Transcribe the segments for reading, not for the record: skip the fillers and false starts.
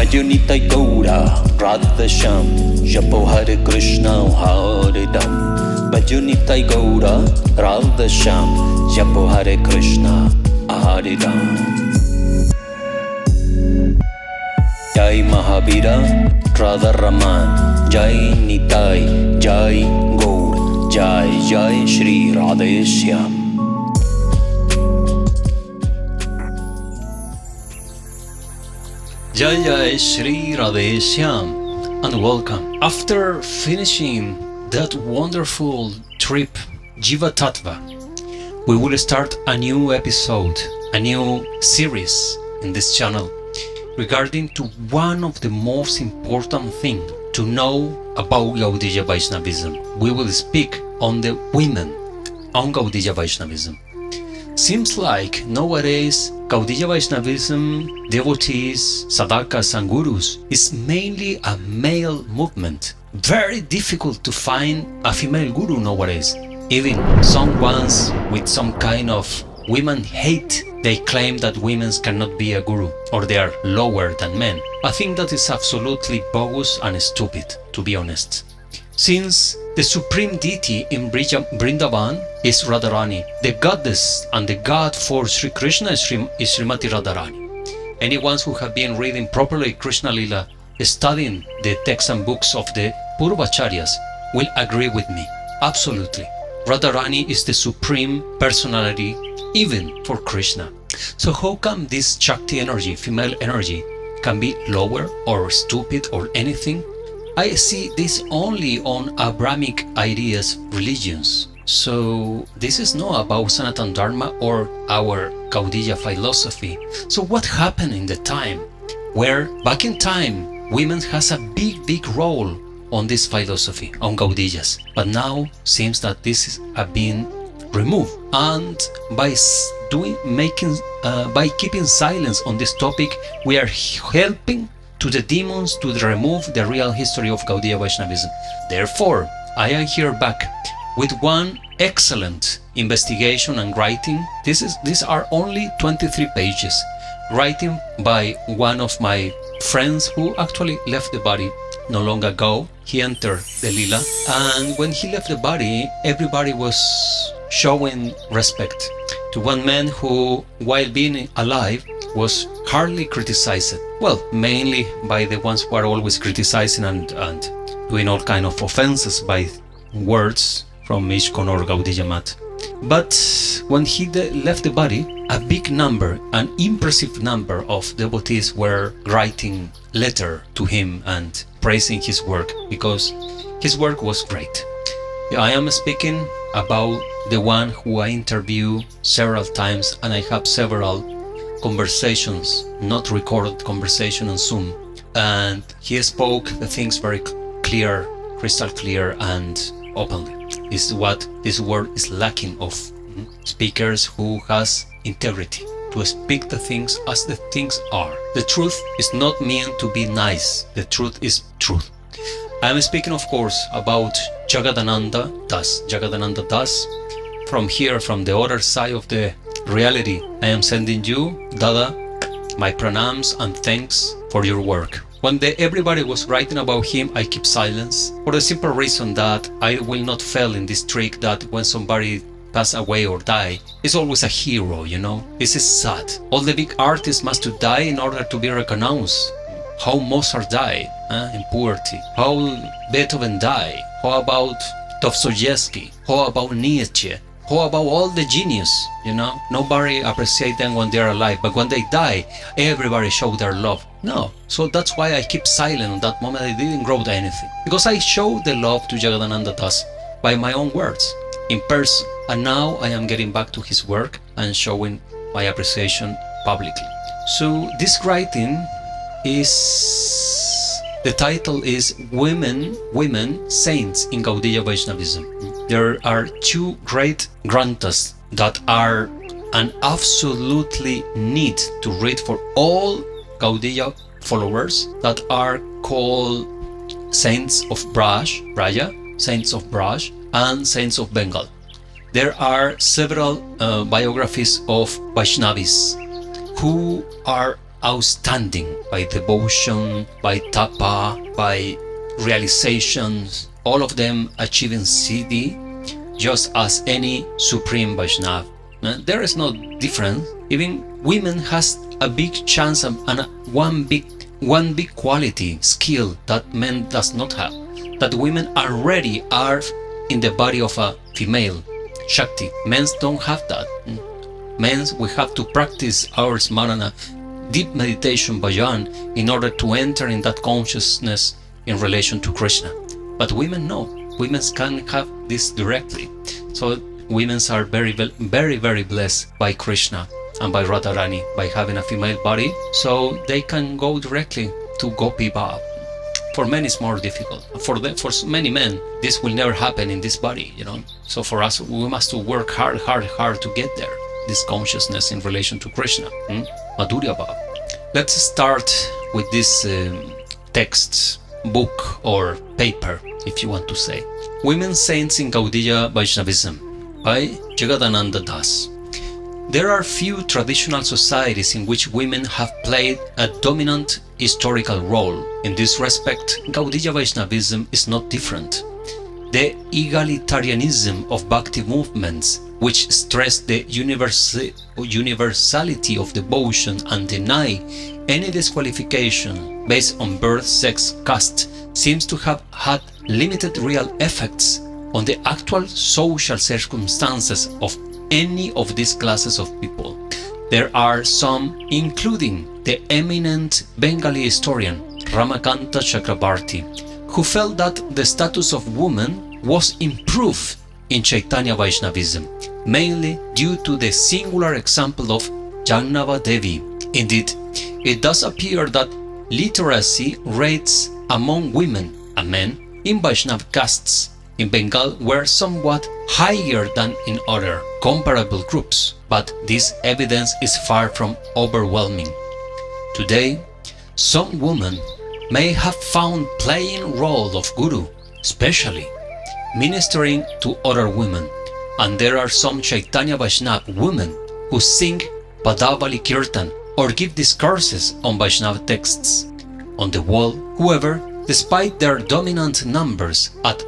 Bhajanita Gaura Radheshyam Japo Hare Krishna Hare Ram. Bhajanita Gaura Radheshyam Japo Hare Krishna Hare Ram. Jai Mahavira Radha Raman Jai Nitai Jai Gaur Jai Jai Sri Radheshyam. Jai Sri Radheshyam and welcome. After finishing that wonderful trip, Jiva Tattva, we will start a new episode, a new series in this channel regarding to one of the most important things to know about Gaudiya Vaishnavism. We will speak on the women on Gaudiya Vaishnavism. Seems like nowadays Gaudiya Vaishnavism, devotees, sadhakas and gurus is mainly a male movement. Very difficult to find a female guru nowadays. Even some ones with some kind of women hate, they claim that women cannot be a guru or they are lower than men. I think that is absolutely bogus and stupid, to be honest. Since the supreme deity in Vrindavan is Radharani, the goddess and the god for Sri Krishna is Srimati Radharani. Anyone who have been reading properly Krishna Lila, studying the texts and books of the Purvacharyas will agree with me. Absolutely. Radharani is the supreme personality even for Krishna. So how come this Shakti energy, female energy, can be lower or stupid or anything? I see this only on Abrahamic ideas, religions. So this is not about Sanatana Dharma or our Gaudiya philosophy. So what happened in the time where back in time women has a big role on this philosophy, on Gaudiyas, but now seems that this have been removed, and by keeping silence on this topic, we are helping to the demons to remove the real history of Gaudiya Vaishnavism. Therefore, I am here back with one excellent investigation and writing. These are only 23 pages, writing by one of my friends who actually left the body not long ago. He entered the Lila, and when he left the body, everybody was showing respect to one man who, while being alive, was hardly criticized. Well, mainly by the ones who are always criticizing and doing all kind of offenses by words from Ishkon or Gaudiya Mat. But when he left the body, a big number, an impressive number of devotees were writing letter to him and praising his work because his work was great. I am speaking about the one who I interviewed several times, and I have several conversations, not recorded conversation on Zoom, and he spoke the things very clear, crystal clear and openly. Is what this world is lacking of speakers who has integrity to speak the things as the things are. The truth is not meant to be nice. The truth is truth. I am speaking, of course, about Jagadananda Das. Jagadananda Das, from here, from the other side of the reality, I am sending you, Dada, my pranams and thanks for your work. When everybody was writing about him, I keep silence for the simple reason that I will not fail in this trick that when somebody pass away or die, it's always a hero, you know. This is sad. All the big artists must to die in order to be recognized. How Mozart died in poverty. How Beethoven died. How about Dostoevsky? How about Nietzsche? How about all the genius, you know? Nobody appreciates them when they're alive, but when they die, everybody show their love. No. So that's why I keep silent on that moment. I didn't wrote anything. Because I showed the love to Jagadananda Das by my own words, in person. And now I am getting back to his work and showing my appreciation publicly. So this writing is, the title is Women Saints in Gaudiya Vaishnavism. There are two great granthas that are an absolutely need to read for all Gaudiya followers, that are called Saints of Braja, Saints of Braj, and Saints of Bengal. There are several biographies of Vaishnavis who are outstanding by devotion, by tapa, by realizations, all of them achieving siddhi, just as any supreme Vaishnava. There is no difference. Even women has a big chance and one big quality, skill that men does not have. That women already are in the body of a female, Shakti. Men don't have that. Men, we have to practice our smarana, deep meditation bhajan, in order to enter in that consciousness in relation to Krishna. But women no. Women can have this directly. So women are very, very, very blessed by Krishna and by Radharani by having a female body, so they can go directly to Gopi Bhav. For men it's more difficult. For many men, this will never happen in this body, So for us, we must work hard to get there. This consciousness in relation to Krishna, Madhurya Bhav. Let's start with this text, book or paper, if you want to say. Women Saints in Gaudiya Vaishnavism by Jagadananda Das. There are few traditional societies in which women have played a dominant historical role. In this respect, Gaudiya Vaishnavism is not different. The egalitarianism of Bhakti movements, which stress the universality of devotion and deny any disqualification based on birth, sex, caste, seems to have had limited real effects on the actual social circumstances of any of these classes of people. There are some, including the eminent Bengali historian Ramakanta Chakrabarti, who felt that the status of woman was improved in Chaitanya Vaishnavism, mainly due to the singular example of Jannava Devi. Indeed, it does appear that literacy rates among women and men in Vaishnava castes in Bengal were somewhat higher than in other comparable groups, but this evidence is far from overwhelming. Today, some women may have found playing role of guru, especially ministering to other women, and there are some Chaitanya Vaishnava women who sing Padavali Kirtan or give discourses on Vaishnava texts. On the whole, however, despite their dominant numbers at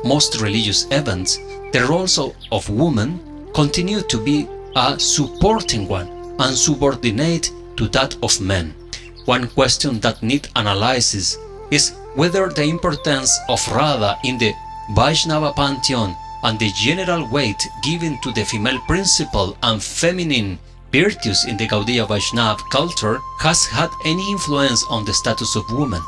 most religious events, the roles of women continue to be a supporting one and subordinate to that of men. One question that needs analysis is whether the importance of Radha in the Vaishnava pantheon and the general weight given to the female principle and feminine virtues in the Gaudiya Vaishnava culture has had any influence on the status of women.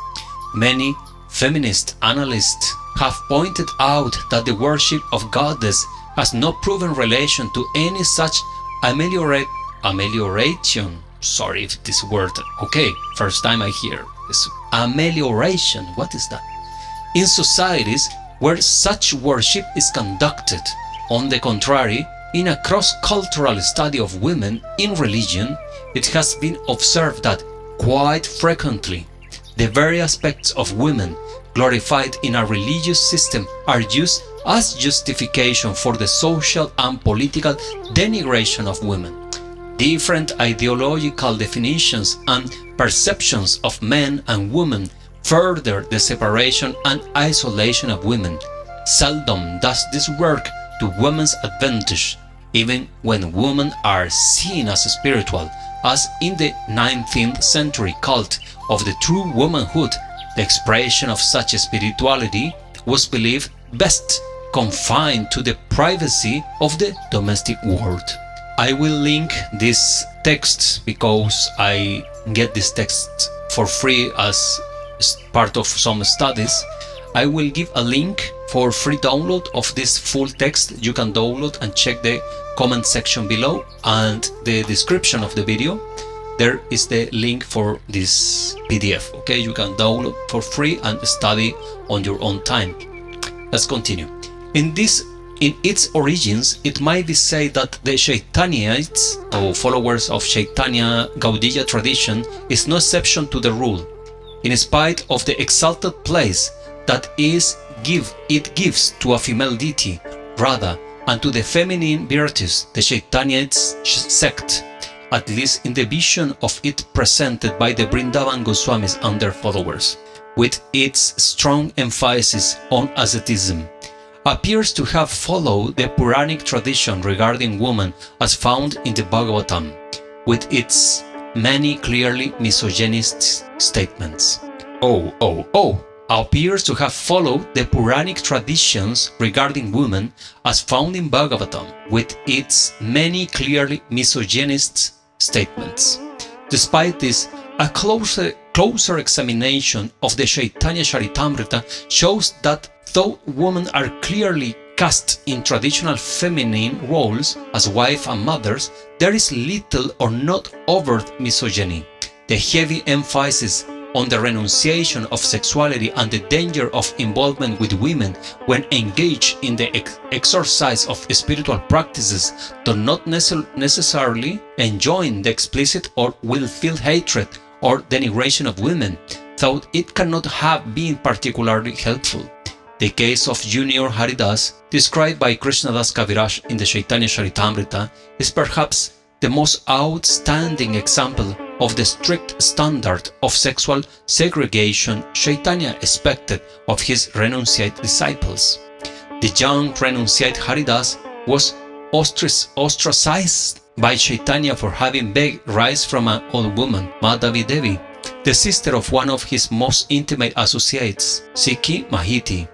Many feminist analysts have pointed out that the worship of goddess has no proven relation to any such amelioration. Sorry if this word, first time I hear this. Amelioration, what is that? In societies where such worship is conducted. On the contrary, in a cross-cultural study of women in religion, it has been observed that quite frequently the very aspects of women glorified in a religious system are used as justification for the social and political denigration of women. Different ideological definitions and perceptions of men and women further the separation and isolation of women. Seldom does this work to women's advantage, even when women are seen as spiritual, as in the 19th century cult of the true womanhood. The expression of such spirituality was believed best confined to the privacy of the domestic world. I will link this text because I get this text for free as part of some studies. I will give a link for free download of this full text. You can download and check the comment section below and the description of the video. There is the link for this PDF. You can download for free and study on your own time. Let's continue. In its origins, it might be said that the Chaitanyites, or followers of Chaitanya Gaudiya tradition, is no exception to the rule. In spite of the exalted place that it gives to a female deity, Radha, and to the feminine virtues, the Chaitanyites sect at least in the vision of it presented by the Vrindavan Goswamis and their followers, with its strong emphasis on asceticism, appears to have followed the Puranic tradition regarding women as found in the Bhagavatam, with its many clearly misogynist statements. Appears to have followed the Puranic traditions regarding women as found in Bhagavatam, with its many clearly misogynist statements. Despite this, a closer examination of the Chaitanya Charitamrita shows that though women are clearly cast in traditional feminine roles as wife and mothers, there is little or not overt misogyny. The heavy emphasis on the renunciation of sexuality and the danger of involvement with women when engaged in the exercise of spiritual practices do not necessarily enjoin the explicit or will-filled hatred or denigration of women, though it cannot have been particularly helpful. The case of Junior Haridas, described by Krishnadas Kaviraj in the Chaitanya Charitamrita, is perhaps the most outstanding example of the strict standard of sexual segregation Chaitanya expected of his renunciate disciples. The young renunciate Haridas was ostracized by Chaitanya for having begged rice from an old woman, Madhavi Devi, the sister of one of his most intimate associates, Sikhi Mahiti.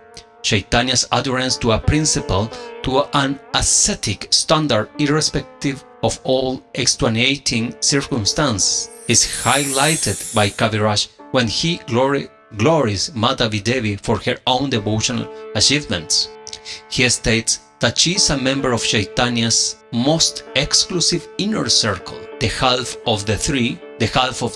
Chaitanya's adherence to a principle, to an ascetic standard irrespective of all extenuating circumstance, is highlighted by Kaviraj when he glories Madhavi Devi for her own devotional achievements. He states that she is a member of Chaitanya's most exclusive inner circle, the half of the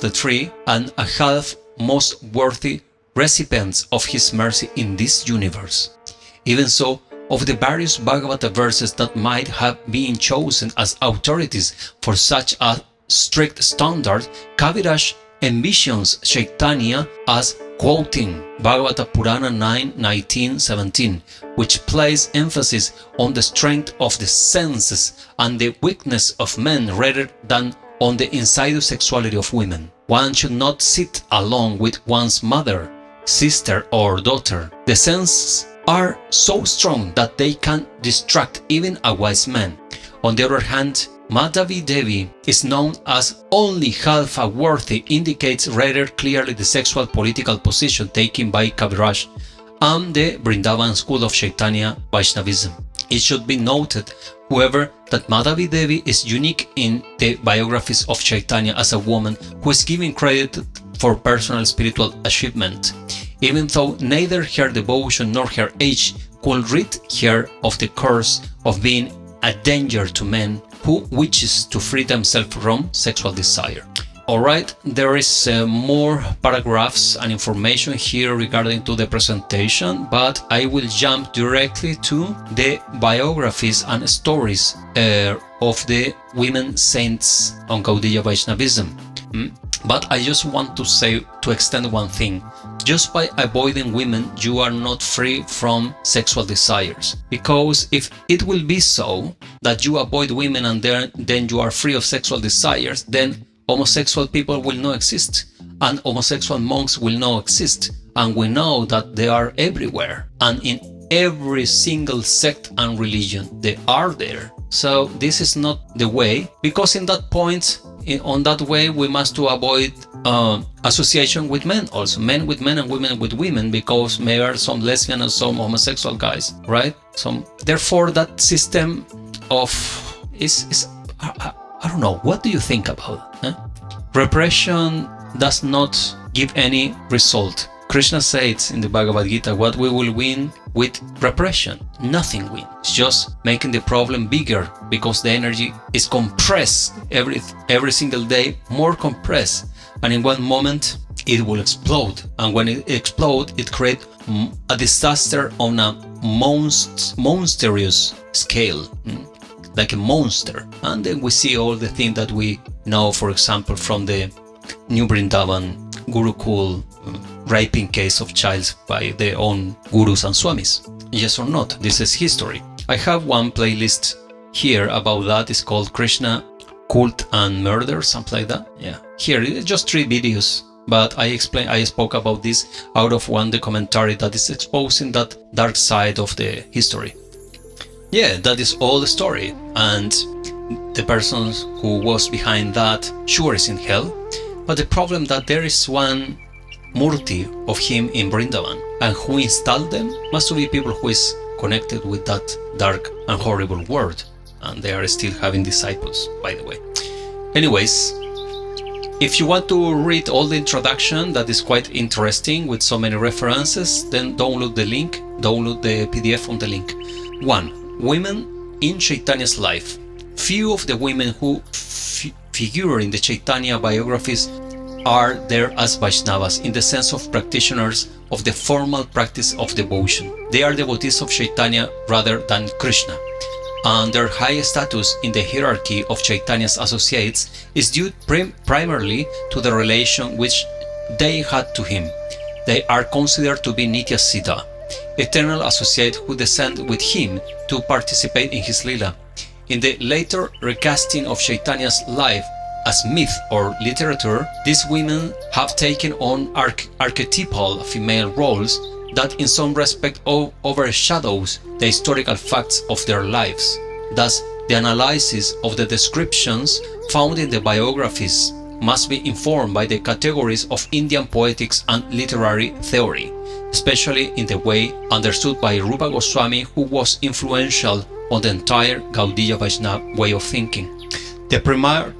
three, and a half most worthy recipients of his mercy in this universe. Even so, of the various Bhagavata verses that might have been chosen as authorities for such a strict standard, Kaviraj envisions Chaitanya as quoting Bhagavata Purana 9:19-17, which places emphasis on the strength of the senses and the weakness of men rather than on the insidious sexuality of women. One should not sit alone with one's mother, sister, or daughter. The senses are so strong that they can distract even a wise man. On the other hand, Madhavi Devi is known as only half a worthy, indicates rather clearly the sexual political position taken by Kaviraj and the Vrindavan school of Chaitanya Vaishnavism. It should be noted, however, that Madhavi Devi is unique in the biographies of Chaitanya as a woman who is given credit for personal spiritual achievement, even though neither her devotion nor her age could rid her of the curse of being a danger to men who wishes to free themselves from sexual desire. Alright, there is more paragraphs and information here regarding to the presentation, but I will jump directly to the biographies and stories of the women saints on Gaudiya Vaishnavism. But I just want to extend one thing. Just by avoiding women, you are not free from sexual desires. Because if it will be so that you avoid women and then you are free of sexual desires, then homosexual people will not exist, and homosexual monks will not exist, and we know that they are everywhere, and in every single sect and religion they are there. So this is not the way, because in that point, on that way, we must to avoid association with men also, men with men and women with women, because there are some lesbian and some homosexual guys, right? Therefore, that system of is I don't know. What do you think about it? Repression does not give any result. Krishna says in the Bhagavad Gita, what we will win with repression? Nothing win. It's just making the problem bigger, because the energy is compressed every single day, more compressed, and in one moment it will explode. And when it explodes, it creates a disaster on a monstrous scale. Like a monster. And then we see all the things that we know, for example, from the New Vrindavan Gurukul raping case of childs by their own gurus and swamis. Yes or not? This is history. I have one playlist here about that. It's called Krishna cult and murder, something like that. Yeah, here just 3 videos, but I spoke about this out of one documentary that is exposing that dark side of the history. Yeah, that is all the story, and the person who was behind that sure is in hell, but the problem that there is one Murti of him in Vrindavan, and who installed them must be people who is connected with that dark and horrible world, and they are still having disciples, by the way. Anyways, if you want to read all the introduction, that is quite interesting with so many references, then download the PDF on the link. 1. Women in Chaitanya's life. Few of the women who figure in the Chaitanya biographies are there as Vaishnavas in the sense of practitioners of the formal practice of devotion. They are devotees of Chaitanya rather than Krishna, and their high status in the hierarchy of Chaitanya's associates is due primarily to the relation which they had to him. They are considered to be Nitya Siddha, eternal associate who descend with him to participate in his lila. In the later recasting of Chaitanya's life as myth or literature, these women have taken on archetypal female roles that in some respect overshadows the historical facts of their lives. Thus, the analysis of the descriptions found in the biographies must be informed by the categories of Indian poetics and literary theory, especially in the way understood by Rupa Goswami, who was influential on the entire Gaudiya Vaishnava way of thinking. The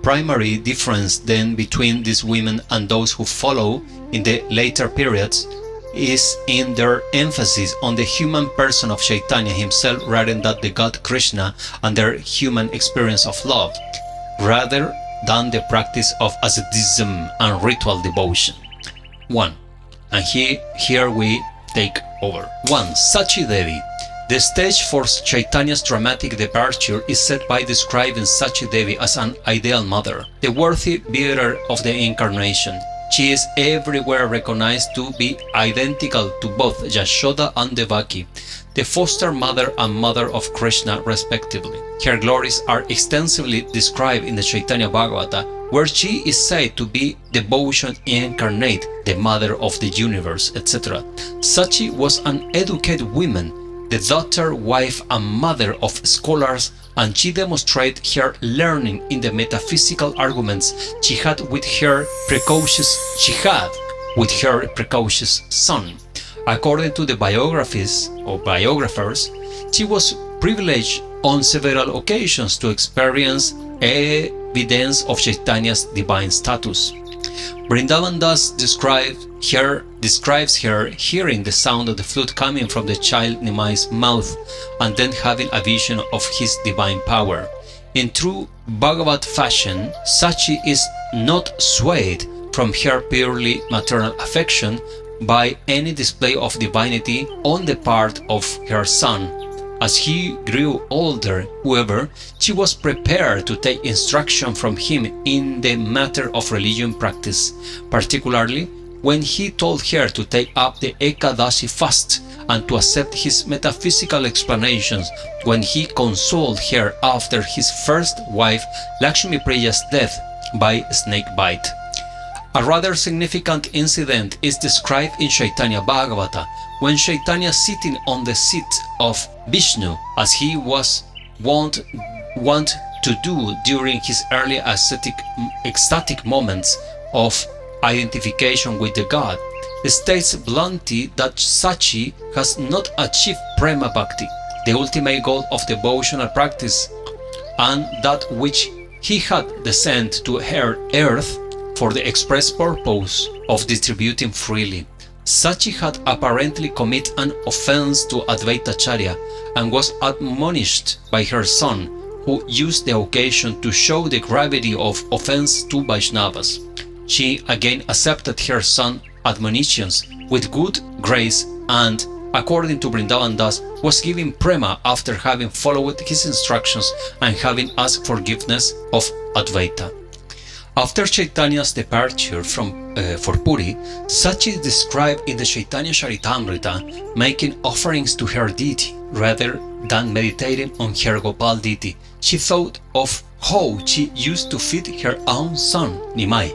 primary difference then between these women and those who follow in the later periods is in their emphasis on the human person of Chaitanya himself rather than the God Krishna and their human experience of love, rather than the practice of asceticism and ritual devotion. 1. And here we take over. 1. Sachi Devi. The stage for Chaitanya's dramatic departure is set by describing Sachi Devi as an ideal mother, the worthy bearer of the incarnation. She is everywhere recognized to be identical to both Yashoda and Devaki, the foster mother and mother of Krishna respectively. Her glories are extensively described in the Chaitanya Bhagavata, where she is said to be devotion incarnate, the mother of the universe, etc. Sachi was an educated woman, the daughter, wife and mother of scholars, and she demonstrated her learning in the metaphysical arguments she had with her precocious son. According to the biographies or biographers, she was privileged on several occasions to experience evidence of Chaitanya's divine status. Vrindavan thus describes her hearing the sound of the flute coming from the child Nimai's mouth and then having a vision of his divine power. In true Bhagavat fashion, Sachi is not swayed from her purely maternal affection by any display of divinity on the part of her son. As he grew older, however, she was prepared to take instruction from him in the matter of religion practice, particularly when he told her to take up the Ekadashi fast and to accept his metaphysical explanations when he consoled her after his first wife Lakshmipriya's death by snake bite. A rather significant incident is described in Chaitanya Bhagavata, when Chaitanya, sitting on the seat of Vishnu, as he was wont to do during his early ecstatic moments of identification with the god, states bluntly that Sachi has not achieved Prema Bhakti, the ultimate goal of devotional practice, and that which he had descended to earth for the express purpose of distributing freely. Sachi had apparently committed an offense to Advaitacharya and was admonished by her son, who used the occasion to show the gravity of offense to Vaishnavas. She again accepted her son's admonitions with good grace and, according to Vrindavan Das, was given Prema after having followed his instructions and having asked forgiveness of Advaita. After Chaitanya's departure for Puri, Sachi is described in the Chaitanya Charitamrita making offerings to her deity rather than meditating on her Gopal deity. She thought of how she used to feed her own son, Nimai.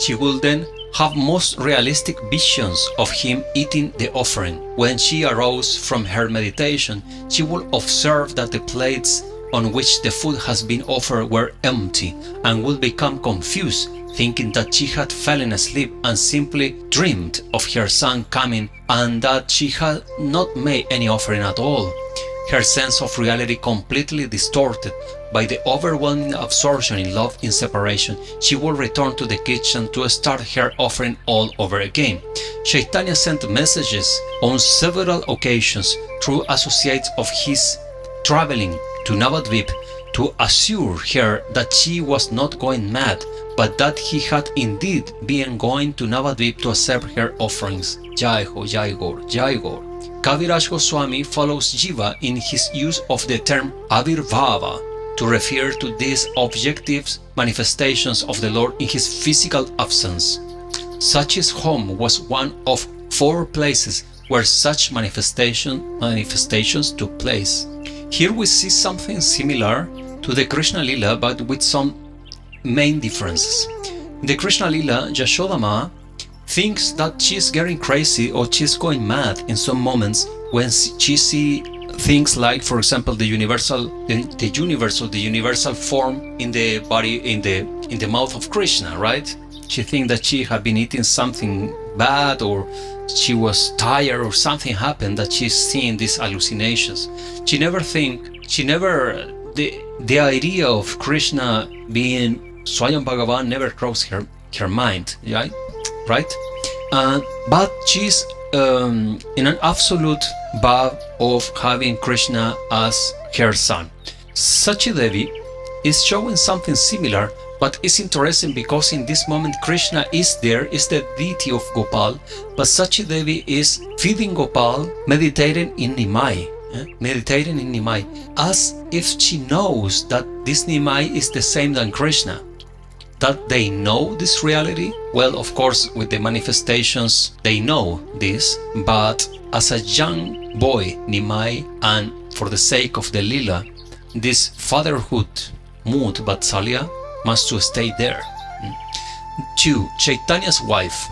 She would then have most realistic visions of him eating the offering. When she arose from her meditation, she would observe that the plates on which the food has been offered were empty, and would become confused, thinking that she had fallen asleep and simply dreamed of her son coming, and that she had not made any offering at all. Her sense of reality completely distorted by the overwhelming absorption in love in separation, she would return to the kitchen to start her offering all over again. Chaitanya sent messages on several occasions through associates of his traveling to Navadvip to assure her that she was not going mad, but that he had indeed been going to Navadvip to accept her offerings. Jai Ho, Jai Gaur, Jai Gaur. Kaviraj Goswami follows Jiva in his use of the term Avirbhava to refer to these objective manifestations of the Lord in his physical absence. Sachi's home was one of 4 places where such manifestations took place. Here we see something similar to the Krishna Lila, but with some main differences. In the Krishna Lila, Yashoda Ma thinks that she's getting crazy or she's going mad in some moments when she sees things like, for example, the universal form in the body, in the mouth of Krishna, right? She thinks that she had been eating something bad, or she was tired, or something happened that she's seeing these hallucinations. The idea of Krishna being Swayam Bhagavan never crossed her mind, right? But she's in an absolute vow of having Krishna as her son. Sachi Devi is showing something similar, but it's interesting because in this moment Krishna is the deity of Gopal, but Sachi Devi is feeding Gopal, meditating in Nimai, as if she knows that this Nimai is the same than Krishna. That they know this reality? Well, of course, with the manifestations, they know this, but as a young boy, Nimai, and for the sake of the Lila, this fatherhood mood, Vatsalya, must to stay there. 2. Chaitanya's wives.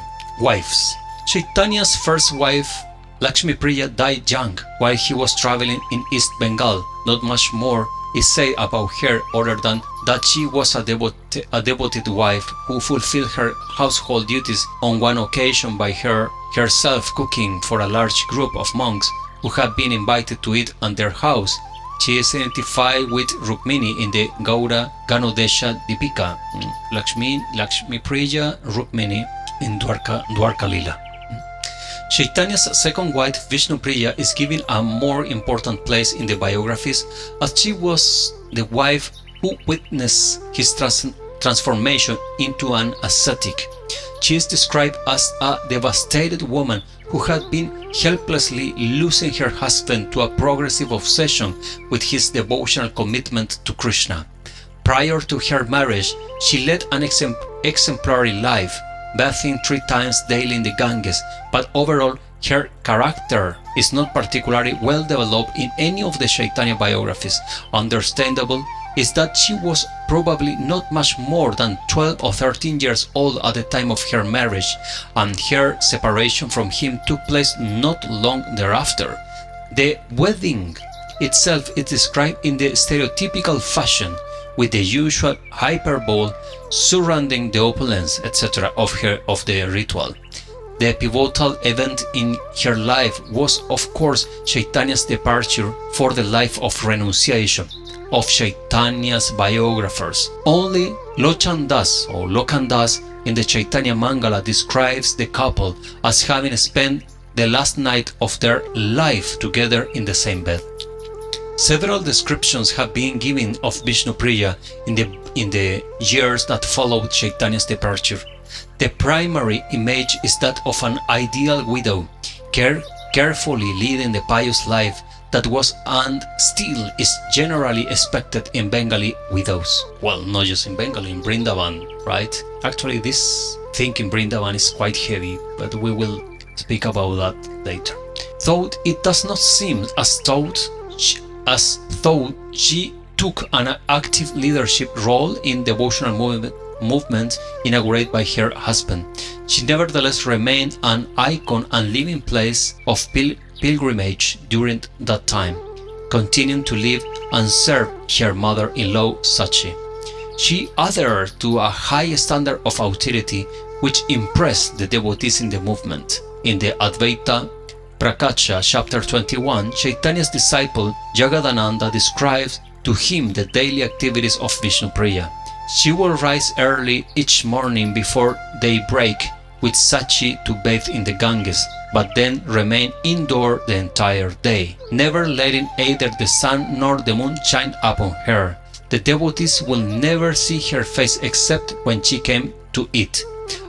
Chaitanya's first wife, Lakshmipriya, died young while he was traveling in East Bengal. Not much more is said about her other than that she was a devoted wife who fulfilled her household duties on one occasion by herself cooking for a large group of monks who had been invited to eat at their house. She is identified with Rukmini in the Gaudiya Vaishnavism Dipika, Lakshmipriya Rukmini in Dwarka Lila. Chaitanya's second wife, Vishnupriya, is given a more important place in the biographies, as she was the wife who witnessed his transformation into an ascetic. She is described as a devastated woman who had been helplessly losing her husband to a progressive obsession with his devotional commitment to Krishna. Prior to her marriage, she led an exemplary life, bathing 3 times daily in the Ganges, but overall her character is not particularly well developed in any of the Chaitanya biographies. Understandable is that she was probably not much more than 12 or 13 years old at the time of her marriage, and her separation from him took place not long thereafter. The wedding itself is described in the stereotypical fashion, with the usual hyperbole surrounding the opulence, etc. of the ritual. The pivotal event in her life was, of course, Chaitanya's departure for the life of renunciation of Chaitanya's biographers. Only Lokandas in the Chaitanya Mangala describes the couple as having spent the last night of their life together in the same bed. Several descriptions have been given of Vishnupriya in the years that followed Chaitanya's departure. The primary image is that of an ideal widow, carefully leading the pious life that was and still is generally expected in Bengali widows. Well, not just in Bengali, in Vrindavan, right? Actually, this thing in Vrindavan is quite heavy, but we will speak about that later. Though it does not seem as though as though she took an active leadership role in devotional movement inaugurated by her husband. She nevertheless remained an icon and living place of pilgrimage during that time, continuing to live and serve her mother-in-law Sachi. She adhered to a high standard of authority which impressed the devotees in the movement. In the Advaita Prakacha, chapter 21, Chaitanya's disciple Jagadananda describes to him the daily activities of Vishnupriya. She will rise early each morning before daybreak with Sachi to bathe in the Ganges, but then remain indoor the entire day, never letting either the sun nor the moon shine upon her. The devotees will never see her face except when she came to eat,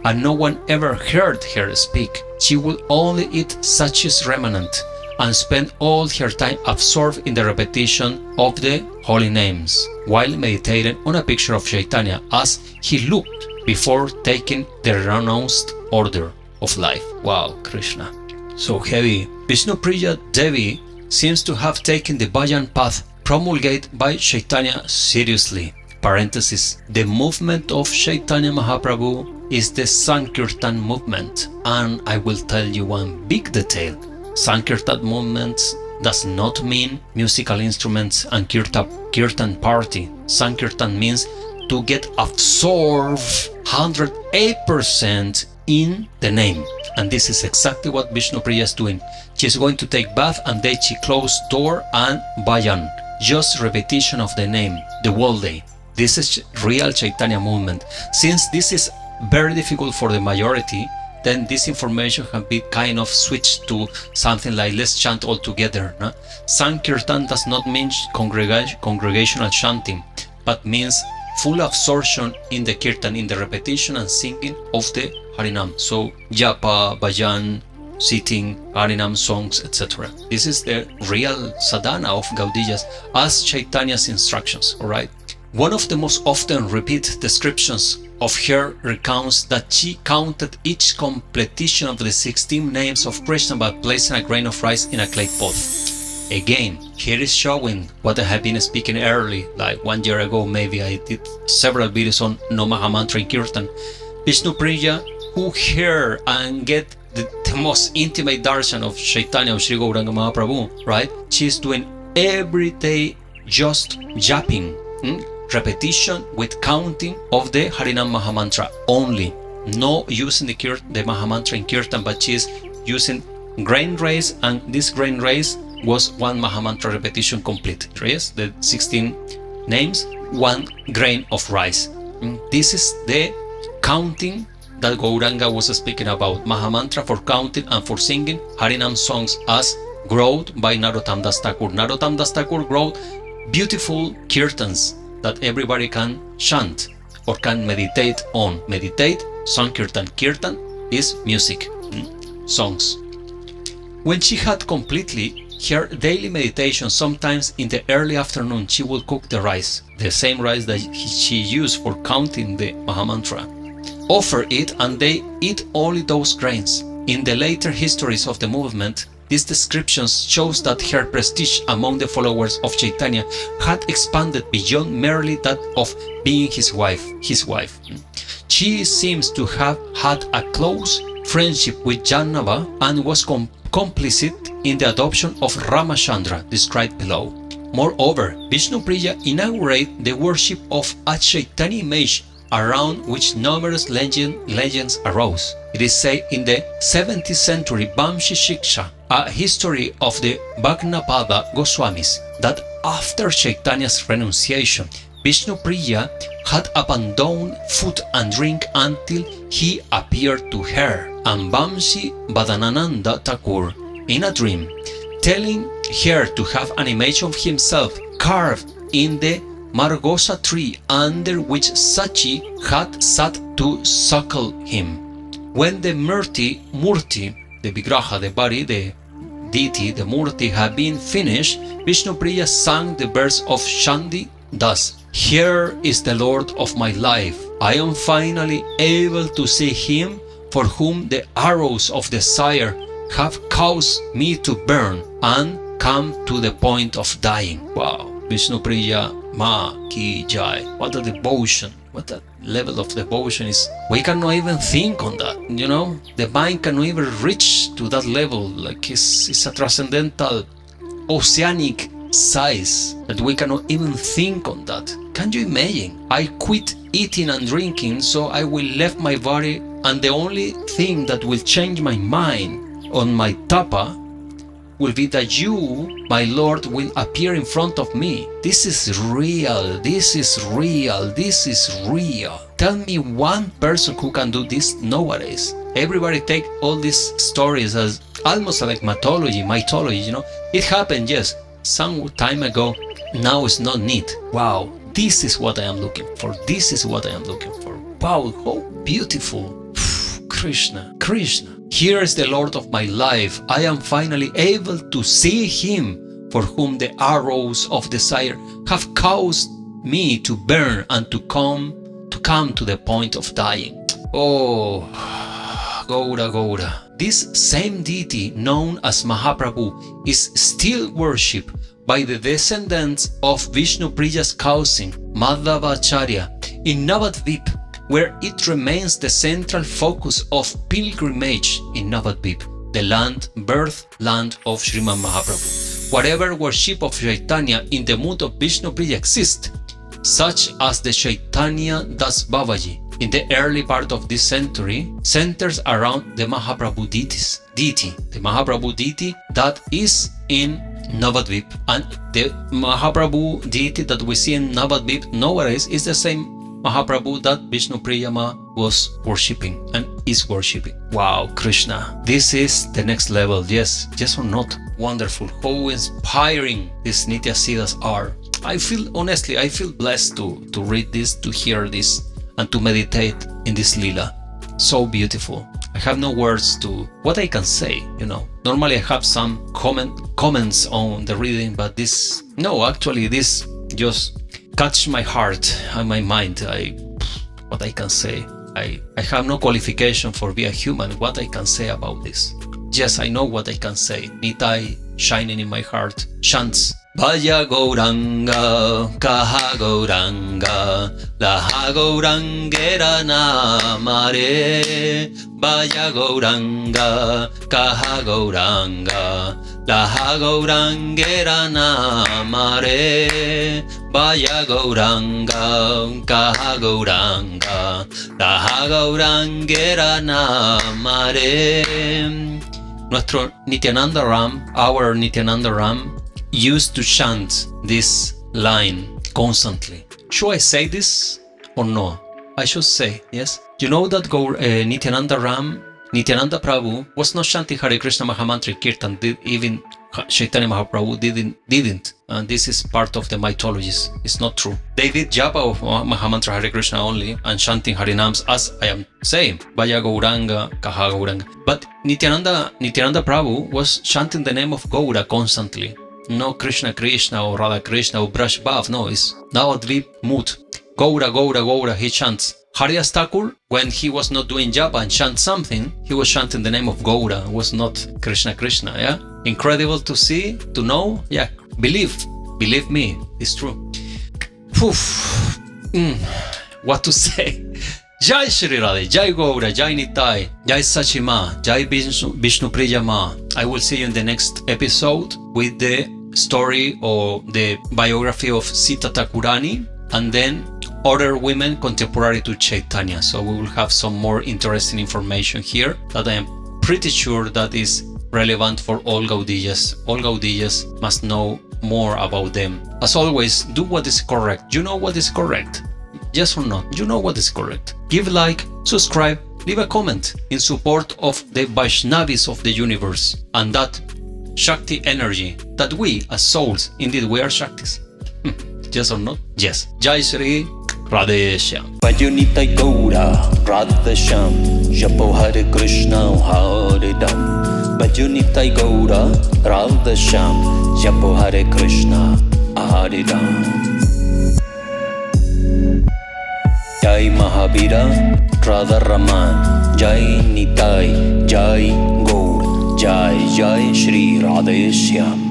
and no one ever heard her speak. She will only eat Sachi's remnant and spend all her time absorbed in the repetition of the holy names, while meditating on a picture of Chaitanya as he looked before taking the renounced order of life. Wow, Krishna. So heavy. Vishnupriya Devi seems to have taken the Bhajan path promulgated by Chaitanya seriously. Parenthesis. The movement of Chaitanya Mahaprabhu is the Sankirtan movement, and I will tell you one big detail. Sankirtan movement does not mean musical instruments and kirtan party. Sankirtan means to get absorbed 108% in the name. And this is exactly what Vishnupriya is doing. She's going to take bath and then she close door and bhajan. Just repetition of the name, the whole day. This is real Chaitanya movement. Since this is very difficult for the majority, then this information can be kind of switched to something like let's chant all together. No? Sankirtan does not mean congregational chanting, but means full absorption in the kirtan, in the repetition and singing of the Harinam. So japa, bhajan, sitting, Harinam songs, etc. This is the real sadhana of Gaudiyas as Chaitanya's instructions. Alright. One of the most often repeated descriptions of her recounts that she counted each completion of the 16 names of Krishna by placing a grain of rice in a clay pot. Again, here is showing what I have been speaking early, like 1 year ago maybe I did several videos on No Mahamantra in Kirtan. Vishnupriya, who hear and get the most intimate darshan of Chaitanya of Sri Gauranga Mahaprabhu, right? She's doing every day just japping. Repetition with counting of the Harinam Mahamantra only. No using the Mahamantra in Kirtan, but she is using grain rice, and this grain rice was one Mahamantra repetition complete. Yes, the 16 names, one grain of rice. This is the counting that Gauranga was speaking about. Mahamantra for counting and for singing. Harinam songs as growth by Narottam Das Thakur. Narottam Das Thakur wrote beautiful kirtans that everybody can chant or can meditate on. Meditate, Sankirtan. Kirtan is music, songs. When she had completely her daily meditation, sometimes in the early afternoon she would cook the rice, the same rice that she used for counting the Mahamantra. Offer it and they eat only those grains. In the later histories of the movement, these descriptions shows that her prestige among the followers of Chaitanya had expanded beyond merely that of being his wife. She seems to have had a close friendship with Jannava and was complicit in the adoption of Ramachandra, described below. Moreover, Vishnupriya inaugurated the worship of a Chaitanya image around which numerous legends arose. It is said in the 17th century Vamshi Shiksha, a history of the Bhagnapada Goswamis, that after Chaitanya's renunciation, Vishnupriya had abandoned food and drink until he appeared to her, and Vamshi Vadanananda Thakur, in a dream, telling her to have an image of himself carved in the Margosa tree under which Sachi had sat to suckle him. When the Murti, the Vigraha, the body, the deity, the Murti had been finished, Vishnupriya sang the verse of Shandi thus: "Here is the Lord of my life. I am finally able to see him for whom the arrows of desire have caused me to burn, and come to the point of dying. Wow. Vishnupriya Ma ki jai. What a devotion. What a level of devotion is. We cannot even think on that, you know? The mind cannot even reach to that level. Like it's a transcendental, oceanic size that we cannot even think on that. Can you imagine? I quit eating and drinking, so I will leave my body, and the only thing that will change my mind on my tapa will be that you, my Lord, will appear in front of me. This is real. This is real. This is real. Tell me one person who can do this nowadays. Everybody take all these stories as almost like mythology, you know. It happened, yes, some time ago. Now it's not neat. Wow, this is what I am looking for. This is what I am looking for. Wow, how beautiful. Krishna, Krishna. Here is the Lord of my life. I am finally able to see Him for whom the arrows of desire have caused me to burn and to come to the point of dying. Oh, Gaura, Gaura. This same deity known as Mahaprabhu is still worshipped by the descendants of Vishnupriya's cousin Madhavacharya in Navadvip, where it remains the central focus of pilgrimage in Navadvip, the birth land of Sriman Mahaprabhu. Whatever worship of Chaitanya in the mood of Vishnupriya exists, such as the Chaitanya Das Babaji in the early part of this century, centers around the Mahaprabhu deity, the Mahaprabhu deity that is in Navadvip, and the Mahaprabhu deity that we see in Navadvip nowadays is the same Mahaprabhu that Vishnupriya Ma was worshipping and is worshipping. Wow, Krishna. This is the next level. Yes or not? Wonderful. How inspiring these Nitya Siddhas are. I feel blessed to read this, to hear this, and to meditate in this lila. So beautiful. I have no words to what I can say, you know. Normally I have some comments on the reading, but this just catch my heart and my mind. What I can say. I have no qualification for be a human. What I can say about this. Yes, I know what I can say. Nitai shining in my heart chants. Vaya Gauranga, Kaha Gauranga, Laha Gaurangera Namare. Vaya Gauranga, Kaha Gauranga, Laha Gaurangera Namare. Vaya Gauranga, Kaha Gauranga, Laha Gaurangera Namare. Nuestro Nityananda Ram, our Nityananda Ram, used to chant this line constantly. Should I say this or no? I should say, yes. You know that Nityananda Prabhu was not chanting Hare Krishna Mahamantra Kirtan, even Chaitanya Mahaprabhu didn't. And this is part of the mythologies. It's not true. They did japa of Mahamantra Hare Krishna only and chanting Harinams as I am saying. Vaya Gauranga, Kaha Gauranga. But Nityananda Prabhu was chanting the name of Gaura constantly. No Krishna Krishna or Radha Krishna or Braj Bhav, no, it's Navadvip mood. Gaura, Gaura, Gaura, he chants. Haridas Thakur, when he was not doing japa and chant something, he was chanting the name of Gaura, it was not Krishna Krishna, yeah? Incredible to see, to know, yeah, believe me, it's true. What to say? Jay Sri Radhe, Jai Gaura, Jai Nitai, Jai Sachi Ma, Jai Vishnupriya Ma. I will see you in the next episode with the story or the biography of Sita Thakurani and then other women contemporary to Chaitanya. So we will have some more interesting information here that I am pretty sure that is relevant for all Gaudiyas. All Gaudiyas must know more about them. As always, do what is correct. You know what is correct? Yes or not? You know what is correct. Give a like, subscribe, leave a comment in support of the Vaishnavis of the universe and that Shakti energy that we as souls, indeed we are Shaktis. Yes or not? Yes. Jay Sri Radheshyam. Bhajanitai Gaura Radheshyam, Japo Hare Krishna Hare Ram. Bhajanitai Gaura Radheshyam, Japo Hare Krishna Hare Ram. Jai Mahavira Radha Raman, Jai Nitai, Jai Gaur, Jai Jai Sri Radheshyam.